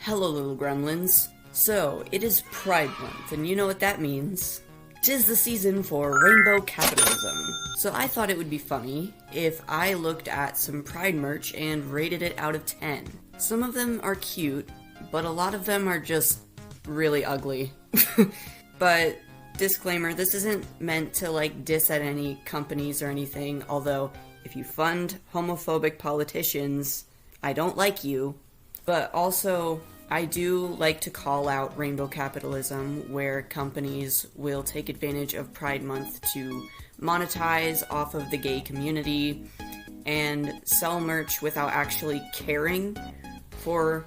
Hello, little gremlins. So, it is Pride Month, and you know what that means. 'Tis the season for Rainbow Capitalism. So I thought it would be funny if I looked at some Pride merch and rated it out of 10. Some of them are cute, but a lot of them are just really ugly. But, disclaimer, this isn't meant to, diss at any companies or anything, although, if you fund homophobic politicians, I don't like you. But also, I do like to call out rainbow capitalism, where companies will take advantage of Pride Month to monetize off of the gay community and sell merch without actually caring for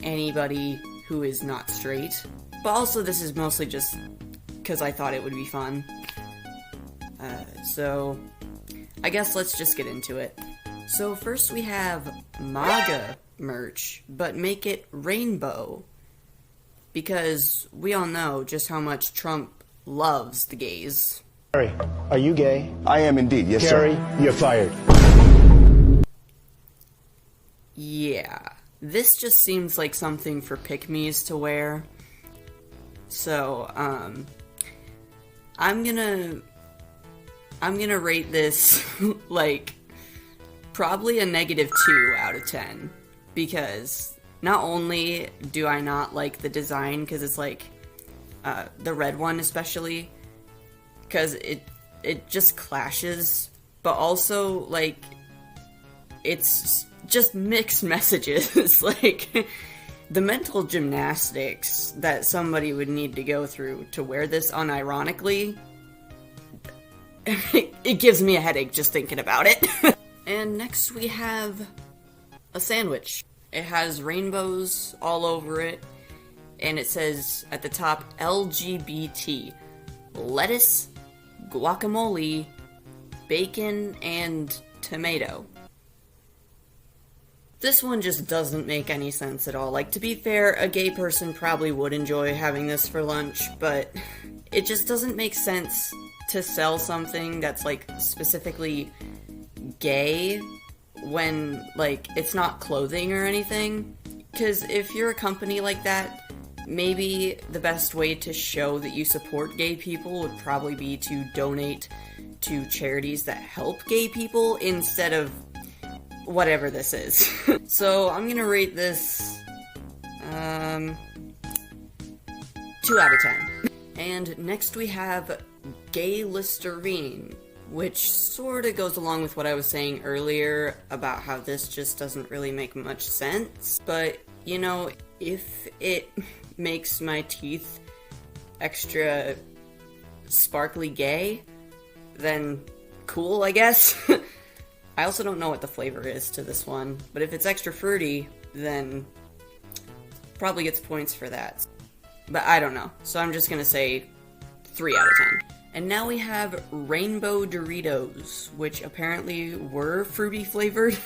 anybody who is not straight. But also, this is mostly just because I thought it would be fun. So, I guess let's just get into it. So first we have MAGA merch, but make it rainbow. Because we all know just how much Trump loves the gays. Gary, are you gay? I am indeed, yes, Gary, sir. you're fired. Yeah, this just seems like something for pick-me's to wear. So, I'm gonna rate this, probably a -2 out of 10. Because not only do I not like the design, because it's the red one especially, because it just clashes, but also, it's just mixed messages. The mental gymnastics that somebody would need to go through to wear this unironically, it gives me a headache just thinking about it. And next we have a sandwich. It has rainbows all over it, and it says at the top, LGBT, lettuce, guacamole, bacon, and tomato. This one just doesn't make any sense at all. To be fair, a gay person probably would enjoy having this for lunch, but it just doesn't make sense to sell something that's, specifically gay when, it's not clothing or anything. Because if you're a company like that, maybe the best way to show that you support gay people would probably be to donate to charities that help gay people instead of whatever this is. So I'm gonna rate this 2 out of 10. And next we have Gay IKEAgenda, which sorta goes along with what I was saying earlier about how this just doesn't really make much sense. But, if it makes my teeth extra sparkly gay, then cool, I guess. I also don't know what the flavor is to this one, but if it's extra fruity, then probably gets points for that. But I don't know, so I'm just gonna say 3 out of 10. And now we have Rainbow-ritos, which apparently were fruity flavored.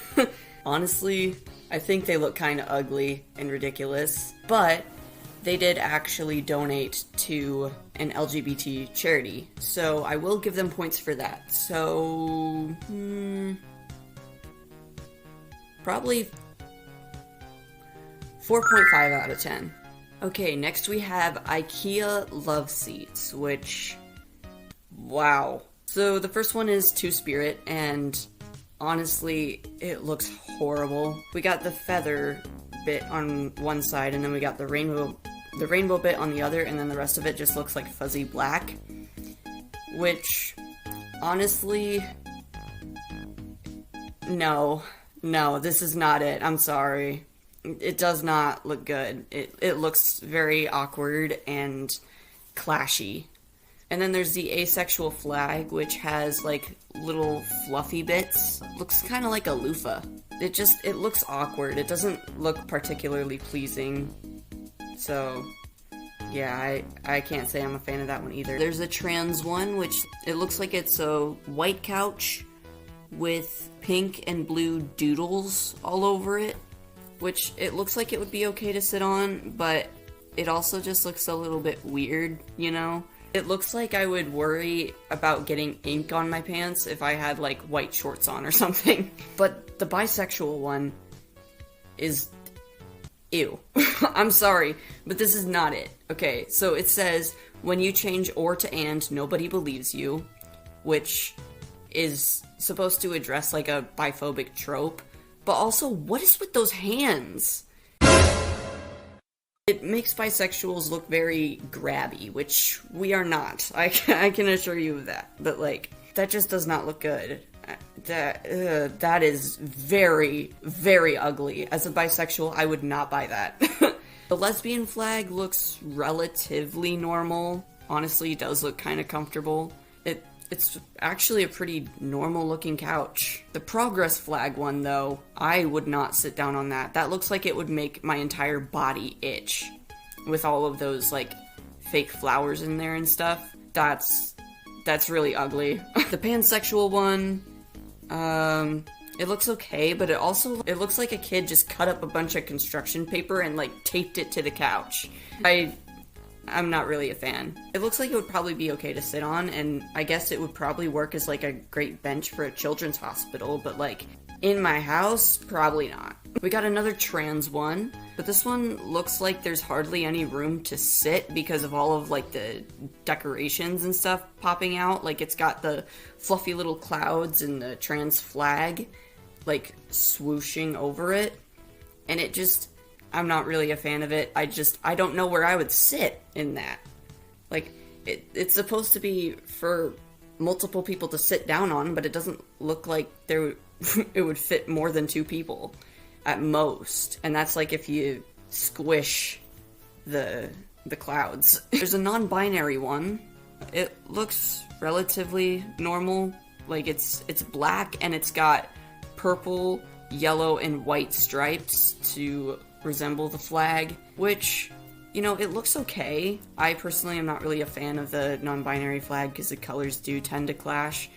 Honestly, I think they look kinda ugly and ridiculous, but they did actually donate to an LGBT charity, so I will give them points for that. So, probably 4.5 out of 10. Okay, next we have IKEA love seats, which, wow. So the first one is Two-Spirit, and honestly, it looks horrible. We got the feather bit on one side, and then we got the rainbow bit on the other, and then the rest of it just looks like fuzzy black. Which, honestly, no, this is not it. I'm sorry. It does not look good. It looks very awkward and clashy. And then there's the asexual flag, which has, little fluffy bits. Looks kind of like a loofah. It looks awkward. It doesn't look particularly pleasing. So, yeah, I can't say I'm a fan of that one either. There's a trans one, which it looks like it's a white couch with pink and blue doodles all over it, which it looks like it would be okay to sit on, but it also just looks a little bit weird, It looks like I would worry about getting ink on my pants if I had, white shorts on or something. But the bisexual one is ew. I'm sorry, but this is not it. Okay, so it says, when you change or to and, nobody believes you, which is supposed to address like a biphobic trope, but also, what is with those hands? It makes bisexuals look very grabby, which we are not. I can assure you of that. But, like, that just does not look good. That is very, very ugly. As a bisexual, I would not buy that. The lesbian flag looks relatively normal. Honestly, it does look kind of comfortable. It's actually a pretty normal-looking couch. The progress flag one, though, I would not sit down on that. That looks like it would make my entire body itch. With all of those, like, fake flowers in there and stuff. That's really ugly. The pansexual one, it looks okay, but it looks like a kid just cut up a bunch of construction paper and, like, taped it to the couch. I'm not really a fan. It looks like it would probably be okay to sit on, and I guess it would probably work as, like, a great bench for a children's hospital, but, like, in my house, probably not. We got another trans one, but this one looks like there's hardly any room to sit because of all of, like, the decorations and stuff popping out. Like, it's got the fluffy little clouds and the trans flag, like, swooshing over it, and it just... I'm not really a fan of it. I don't know where I would sit in that. Like, it's supposed to be for multiple people to sit down on, but it doesn't look like it would fit more than 2 people at most. And that's like if you squish the clouds. There's a non-binary one. It looks relatively normal. Like, it's black and it's got purple, yellow, and white stripes to resemble the flag, which, you know, it looks okay. I personally am not really a fan of the non-binary flag because the colors do tend to clash.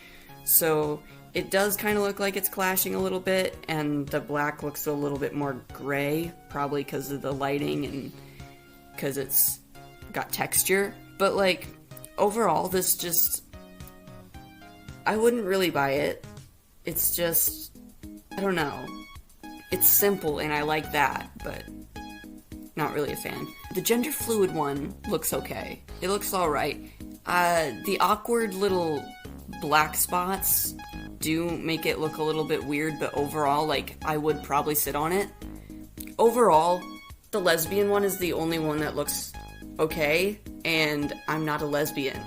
So it does kind of look like it's clashing a little bit, and the black looks a little bit more gray, probably because of the lighting and because it's got texture. But, like, overall, this just... I wouldn't really buy it. It's just... I don't know. It's simple, and I like that, but not really a fan. The gender fluid one looks okay. It looks alright. The awkward little black spots do make it look a little bit weird, but overall, like, I would probably sit on it. Overall, the lesbian one is the only one that looks okay, and I'm not a lesbian.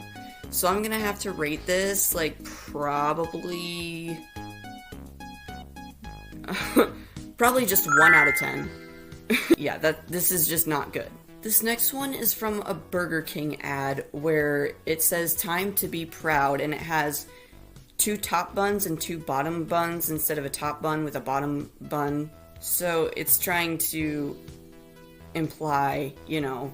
So I'm gonna have to rate this, like, probably... Probably just 1 out of 10. Yeah, this is just not good. This next one is from a Burger King ad where it says time to be proud, and it has 2 top buns and 2 bottom buns instead of a top bun with a bottom bun. So it's trying to imply, you know,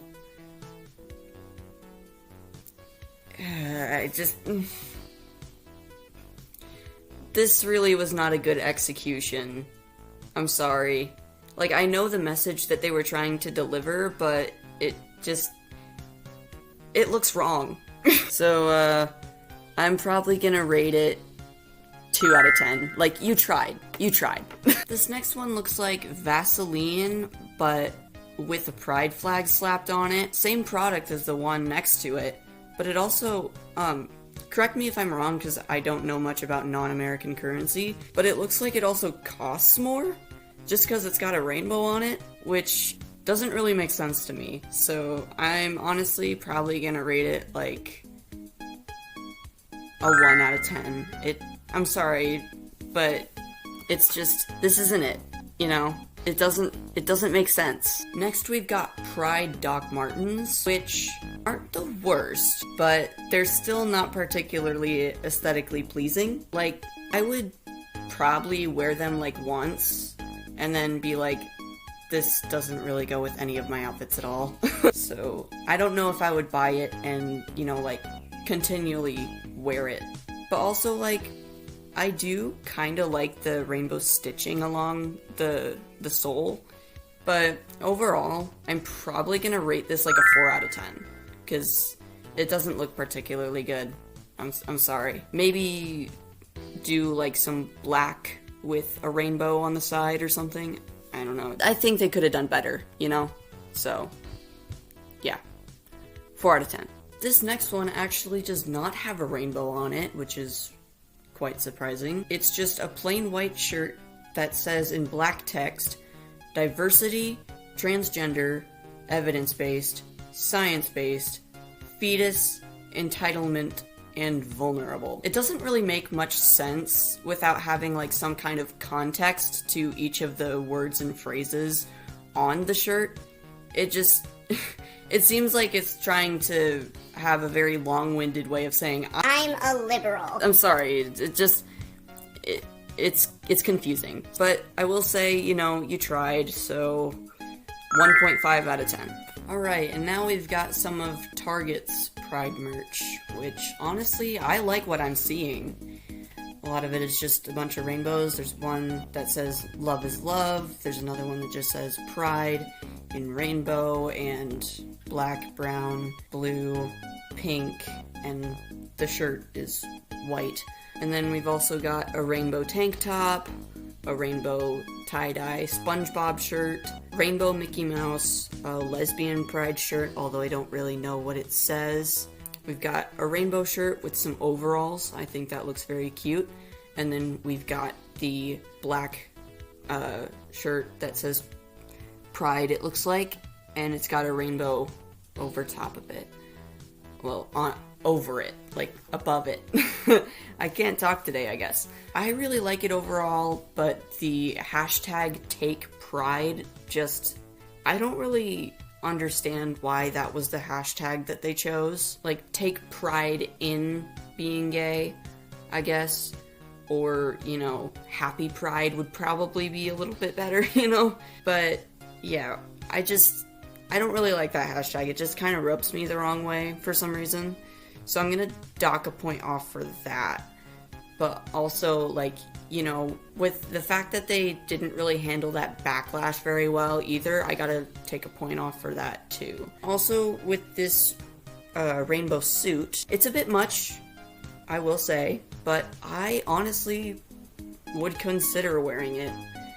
this really was not a good execution. I'm sorry. Like, I know the message that they were trying to deliver, but it looks wrong. So, I'm probably gonna rate it 2 out of 10. Like, you tried. You tried. This next one looks like Vaseline, but with a pride flag slapped on it. Same product as the one next to it, but it also, correct me if I'm wrong, because I don't know much about non-American currency, but it looks like it also costs more, just because it's got a rainbow on it, which doesn't really make sense to me. So I'm honestly probably gonna rate it, like, a 1 out of 10. I'm sorry, but it's just, this isn't it, you know? It doesn't make sense. Next we've got Pride Doc Martens, which aren't the worst, but they're still not particularly aesthetically pleasing. Like, I would probably wear them like once, and then be like, this doesn't really go with any of my outfits at all. So, I don't know if I would buy it and, you know, like, continually wear it. But also, like, I do kind of like the rainbow stitching along the sole, but overall, I'm probably gonna rate this like a 4 out of 10, because it doesn't look particularly good. I'm sorry. Maybe do like some black with a rainbow on the side or something. I don't know. I think they could have done better, you know? So, yeah. 4 out of 10. This next one actually does not have a rainbow on it, which is quite surprising. It's just a plain white shirt that says in black text, diversity, transgender, evidence-based, science-based, fetus, entitlement, and vulnerable. It doesn't really make much sense without having like some kind of context to each of the words and phrases on the shirt. It just it seems like it's trying to have a very long-winded way of saying I'm a liberal. I'm sorry. It's confusing. But I will say, you know, you tried, so 1.5 out of 10. Alright, and now we've got some of Target's Pride merch, which, honestly, I like what I'm seeing. A lot of it is just a bunch of rainbows. There's one that says, love is love. There's another one that just says Pride in rainbow and black, brown, blue, pink, and the shirt is white. And then we've also got a rainbow tank top, a rainbow tie-dye SpongeBob shirt, rainbow Mickey Mouse, a lesbian pride shirt, although I don't really know what it says. We've got a rainbow shirt with some overalls. I think that looks very cute. And then we've got the black shirt that says Pride, it looks like, and it's got a rainbow over top of it. Well, over it, like above it. I can't talk today, I guess. I really like it overall, but the hashtag take pride just, I don't really understand why that was the hashtag that they chose. Like, take pride in being gay, I guess. Or, you know, happy pride would probably be a little bit better, you know? But, yeah, I don't really like that hashtag. It just kind of rubs me the wrong way for some reason. So I'm gonna dock a point off for that. But also, like, you know, with the fact that they didn't really handle that backlash very well either, I gotta take a point off for that too. Also, with this rainbow suit, it's a bit much, I will say, but I honestly would consider wearing it.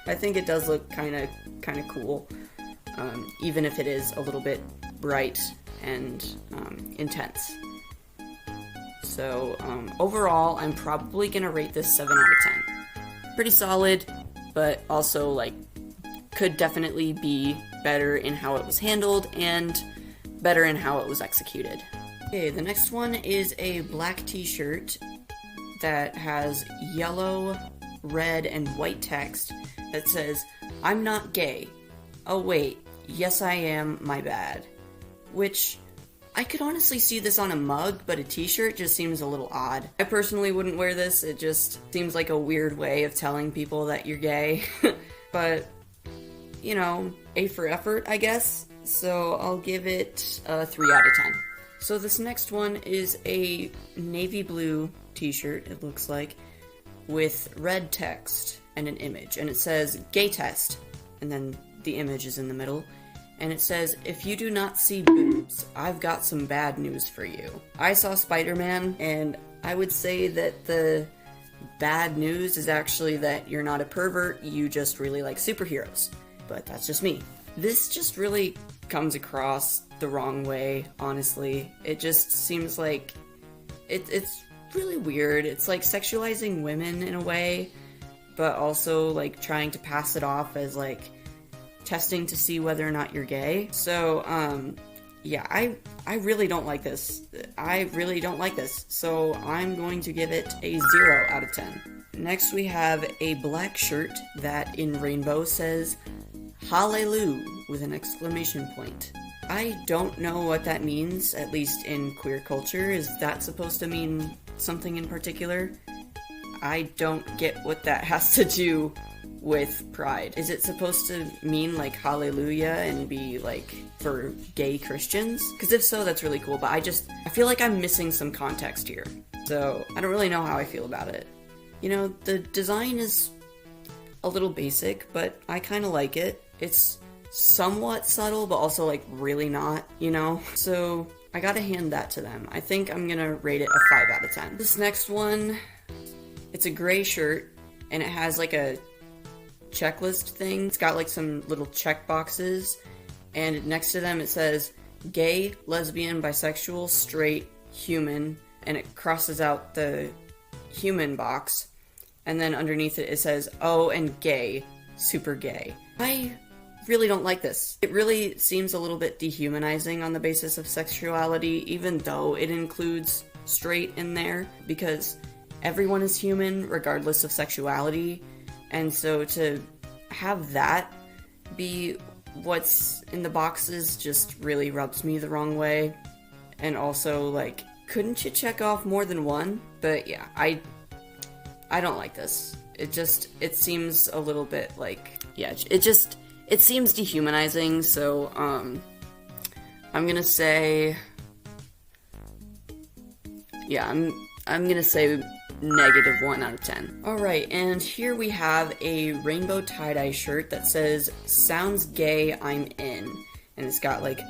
I think it does look kind of cool, even if it is a little bit bright and intense. So, overall, I'm probably gonna rate this 7 out of 10. Pretty solid, but also, like, could definitely be better in how it was handled and better in how it was executed. Okay, the next one is a black t-shirt that has yellow, red, and white text that says, I'm not gay. Oh wait, yes I am, my bad. Which, I could honestly see this on a mug, but a t-shirt just seems a little odd. I personally wouldn't wear this, it just seems like a weird way of telling people that you're gay. But, you know, A for effort, I guess. So I'll give it a 3 out of 10. So this next one is a navy blue t-shirt, it looks like, with red text and an image. And it says, gay test, and then the image is in the middle. And it says, if you do not see boobs, I've got some bad news for you. I saw Spider-Man, and I would say that the bad news is actually that you're not a pervert, you just really like superheroes. But that's just me. This just really comes across the wrong way, honestly. It just seems like it's really weird. It's like sexualizing women in a way, but also like trying to pass it off as like testing to see whether or not you're gay. So, yeah, I really don't like this. I really don't like this. So I'm going to give it a 0 out of 10. Next we have a black shirt that in rainbow says, Hallelujah, with an exclamation point. I don't know what that means, at least in queer culture. Is that supposed to mean something in particular? I don't get what that has to do with pride. Is it supposed to mean like hallelujah and be like for gay Christians? Because if so, that's really cool, but I feel like I'm missing some context here. So I don't really know how I feel about it. You know, the design is a little basic, but I kind of like it. It's somewhat subtle, but also like really not, you know? So I gotta hand that to them. I think I'm gonna rate it a 5 out of 10. This next one, it's a gray shirt, and it has like a checklist thing. It's got like some little check boxes, and next to them it says gay, lesbian, bisexual, straight, human, and it crosses out the human box, and then underneath it says, oh, and gay, super gay. I really don't like this. It really seems a little bit dehumanizing on the basis of sexuality, even though it includes straight in there, because everyone is human regardless of sexuality, and so to have that be what's in the boxes just really rubs me the wrong way. And also, like, couldn't you check off more than one? But yeah, I don't like this. It seems a little bit like, yeah, it seems dehumanizing, so, I'm gonna say, yeah, I'm gonna say -1 out of 10. Alright, and here we have a rainbow tie-dye shirt that says, sounds gay, I'm in. And it's got like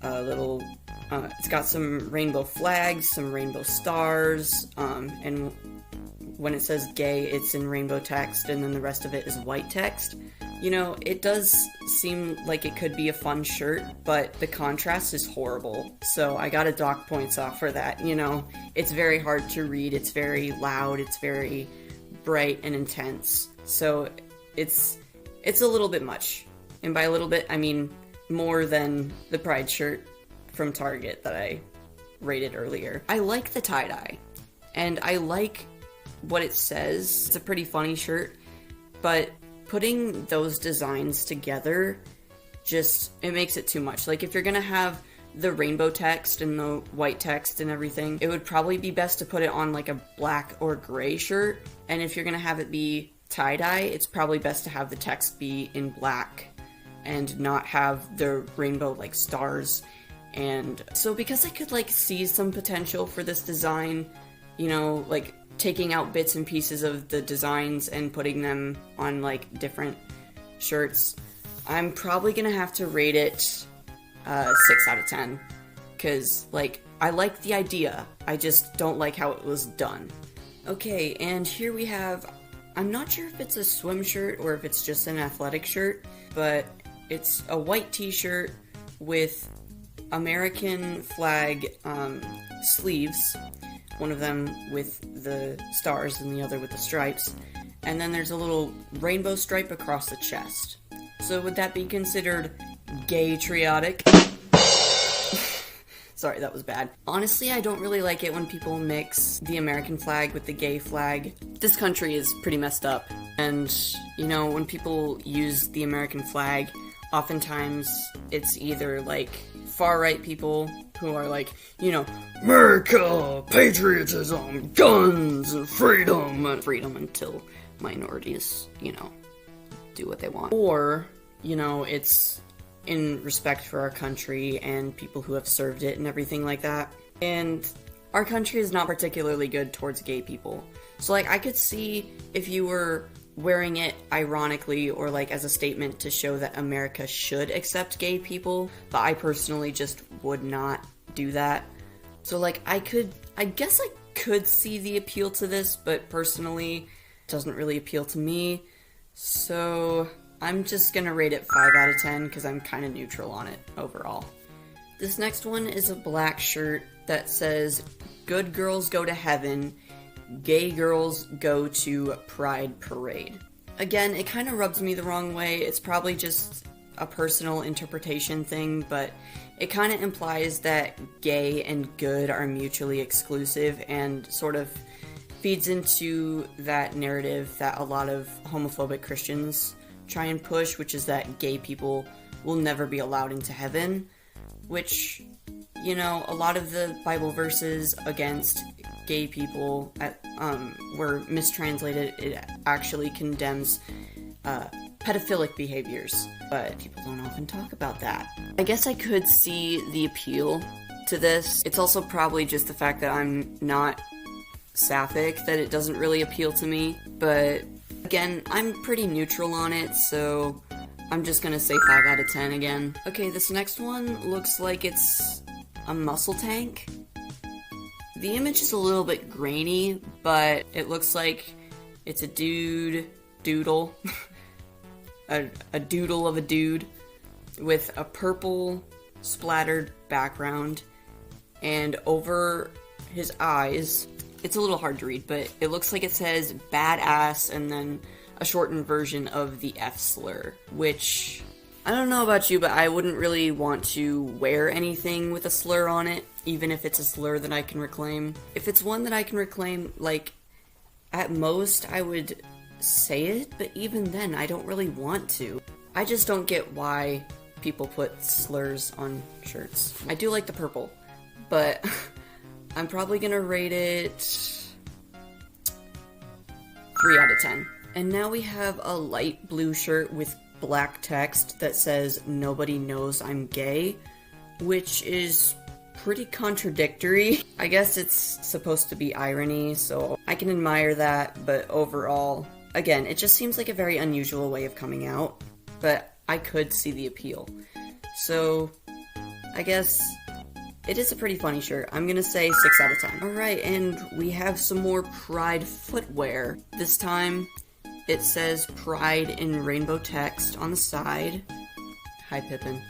a little, it's got some rainbow flags, some rainbow stars, and when it says gay, it's in rainbow text, and then the rest of it is white text. You know, it does seem like it could be a fun shirt, but the contrast is horrible, so I gotta dock points off for that, you know? It's very hard to read, it's very loud, it's very bright and intense, so it's a little bit much. And by a little bit, I mean more than the Pride shirt from Target that I rated earlier. I like the tie-dye, and I like what it says. It's a pretty funny shirt, but putting those designs together, it makes it too much. Like, if you're gonna have the rainbow text and the white text and everything, it would probably be best to put it on like a black or gray shirt. And if you're gonna have it be tie-dye, it's probably best to have the text be in black and not have the rainbow like stars. And so because I could like see some potential for this design, you know, like taking out bits and pieces of the designs and putting them on like different shirts, I'm probably gonna have to rate it 6 out of 10, because like I like the idea, I just don't like how it was done. Okay, and here we have, I'm not sure if it's a swim shirt or if it's just an athletic shirt, but it's a white t-shirt with American flag sleeves, one of them with the stars and the other with the stripes, and then there's a little rainbow stripe across the chest. So would that be considered gay-triotic? Sorry, that was bad. Honestly, I don't really like it when people mix the American flag with the gay flag. This country is pretty messed up, and, you know, when people use the American flag, oftentimes it's either, like, far-right people who are like, you know, America, patriotism, guns, and freedom until minorities, you know, do what they want. Or, you know, it's in respect for our country and people who have served it and everything like that. And our country is not particularly good towards gay people. So, like, I could see if you were wearing it ironically or, like, as a statement to show that America should accept gay people, but I personally just would not do that. So, like, I guess I could see the appeal to this, but personally, it doesn't really appeal to me. So I'm just gonna rate it 5 out of 10 because I'm kind of neutral on it overall. This next one is a black shirt that says, "Good girls go to heaven, gay girls go to Pride Parade." Again, it kind of rubs me the wrong way. It's probably just a personal interpretation thing, but it kind of implies that gay and good are mutually exclusive and sort of feeds into that narrative that a lot of homophobic Christians try and push, which is that gay people will never be allowed into heaven, which, you know, a lot of the Bible verses against gay people were mistranslated. It actually condemns pedophilic behaviors, but people don't often talk about that. I guess I could see the appeal to this. It's also probably just the fact that I'm not sapphic that it doesn't really appeal to me, but again, I'm pretty neutral on it, so I'm just gonna say 5 out of 10 again. Okay, this next one looks like it's a muscle tank. The image is a little bit grainy, but it looks like it's a doodle, a doodle of a dude with a purple splattered background, and over his eyes, it's a little hard to read, but it looks like it says badass and then a shortened version of the F slur, which, I don't know about you, but I wouldn't really want to wear anything with a slur on it, even if it's a slur that I can reclaim. If it's one that I can reclaim, like, at most I would say it, but even then I don't really want to. I just don't get why people put slurs on shirts. I do like the purple, but I'm probably gonna rate it 3 out of 10. And now we have a light blue shirt with black text that says, "Nobody knows I'm gay," which is pretty contradictory. I guess it's supposed to be irony, so I can admire that, but overall, again, it just seems like a very unusual way of coming out, but I could see the appeal. So, I guess it is a pretty funny shirt. I'm gonna say 6 out of 10. Alright, and we have some more Pride footwear. This time, it says Pride in rainbow text on the side. Hi, Pippin.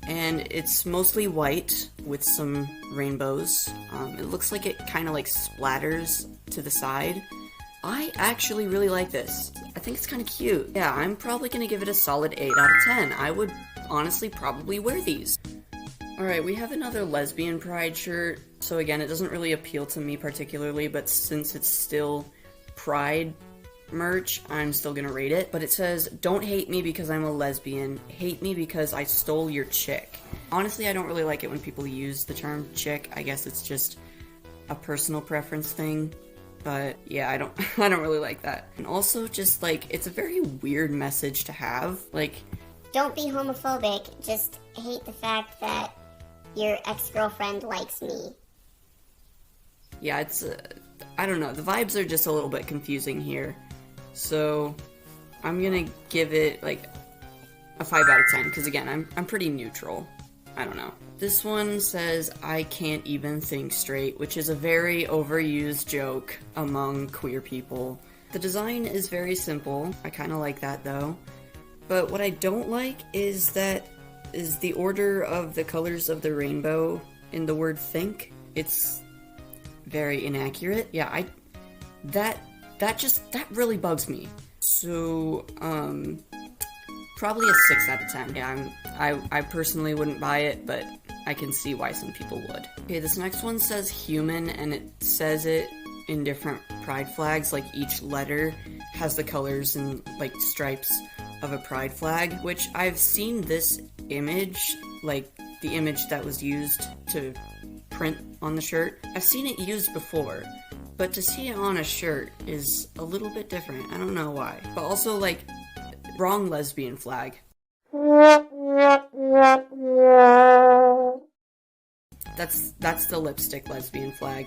And it's mostly white with some rainbows. It looks like it kind of like splatters to the side. I actually really like this. I think it's kind of cute. Yeah, I'm probably gonna give it a solid 8 out of 10. I would honestly probably wear these. Alright, we have another lesbian Pride shirt. So again, it doesn't really appeal to me particularly, but since it's still Pride merch, I'm still gonna rate it. But it says, "Don't hate me because I'm a lesbian, hate me because I stole your chick." Honestly, I don't really like it when people use the term chick. I guess it's just a personal preference thing. But yeah, I don't really like that. And also just like, it's a very weird message to have. Like, don't be homophobic, just hate the fact that your ex-girlfriend likes me. Yeah, it's, I don't know, the vibes are just a little bit confusing here. So, I'm gonna give it, like, a 5 out of 10, because again, I'm pretty neutral. I don't know. This one says, "I can't even think straight," which is a very overused joke among queer people. The design is very simple. I kind of like that, though. But what I don't like is the order of the colors of the rainbow in the word think. It's very inaccurate. Yeah, that really bugs me. So, probably a 6 out of 10. Yeah, I personally wouldn't buy it, but I can see why some people would. Okay, this next one says human, and it says it in different pride flags. Like, each letter has the colors and, like, stripes of a pride flag, which I've seen this image, like, the image that was used to print on the shirt. I've seen it used before, but to see it on a shirt is a little bit different. I don't know why. But also, like, wrong lesbian flag. That's the lipstick lesbian flag.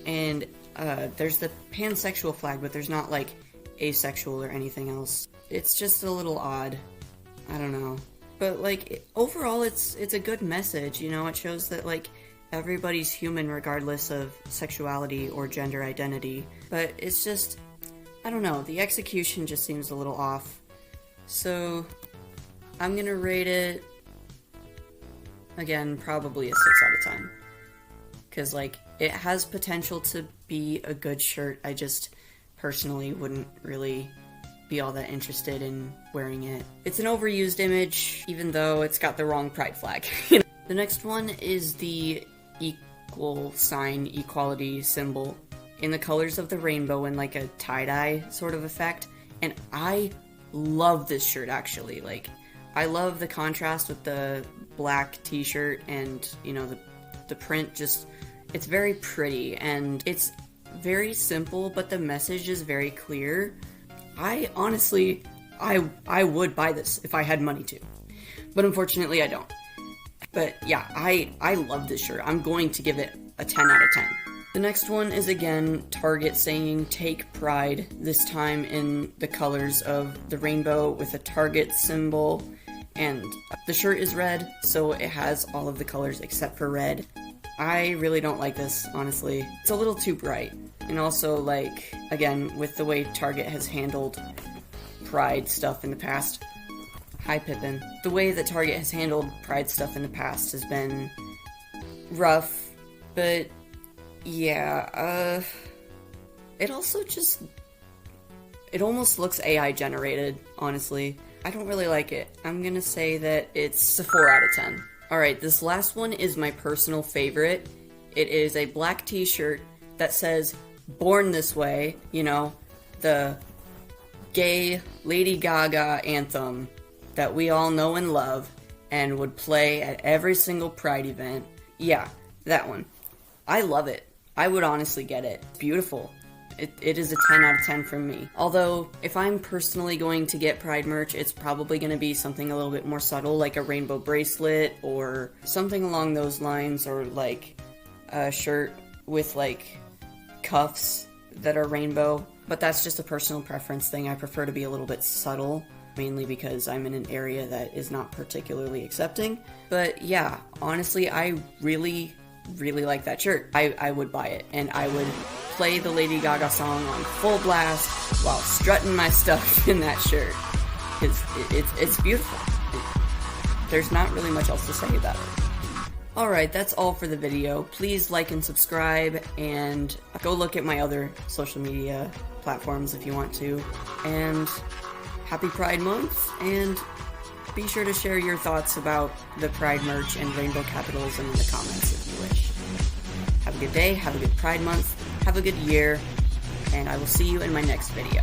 And there's the pansexual flag, but there's not, like, asexual or anything else. It's just a little odd. I don't know. But, like, overall, it's a good message, you know? It shows that, like, everybody's human regardless of sexuality or gender identity. But it's just, I don't know, the execution just seems a little off. So, I'm gonna rate it, again, probably a 6 out of 10. Because, like, it has potential to be a good shirt. I just personally wouldn't really be all that interested in wearing it. It's an overused image, even though it's got the wrong pride flag. The next one is the equal sign, equality symbol in the colors of the rainbow in, like, a tie-dye sort of effect. And I love this shirt, actually. Like, I love the contrast with the black t-shirt and, you know, the print just, it's very pretty and it's very simple, but the message is very clear. I honestly, I would buy this if I had money to, but unfortunately I don't. But yeah, I love this shirt. I'm going to give it a 10 out of 10. The next one is again Target saying "Take Pride," this time in the colors of the rainbow with a Target symbol, and the shirt is red, so it has all of the colors except for red. I really don't like this, honestly. It's a little too bright. And also, like, again, with the way Target has handled Pride stuff in the past, Hi, Pippin. The way that Target has handled Pride stuff in the past has been rough, but yeah, it also just, it almost looks AI generated, honestly. I don't really like it. I'm gonna say that it's a 4 out of 10. Alright, this last one is my personal favorite. It is a black t-shirt that says, "Born This Way," you know, the gay Lady Gaga anthem that we all know and love and would play at every single Pride event. Yeah, that one. I love it. I would honestly get it. It's beautiful. It is a 10 out of 10 from me. Although, if I'm personally going to get Pride merch, it's probably going to be something a little bit more subtle, like a rainbow bracelet or something along those lines, or like a shirt with like cuffs that are rainbow. But that's just a personal preference thing. I prefer to be a little bit subtle, mainly because I'm in an area that is not particularly accepting. But yeah, honestly, I really like that shirt. I would buy it, and I would play the Lady Gaga song on full blast while strutting my stuff in that shirt. It's beautiful. There's not really much else to say about it. Alright, that's all for the video. Please like and subscribe, and go look at my other social media platforms if you want to. And happy Pride Month, and be sure to share your thoughts about the Pride merch and rainbow capitalism in the comments if you wish. Have a good day, have a good Pride Month, have a good year, and I will see you in my next video.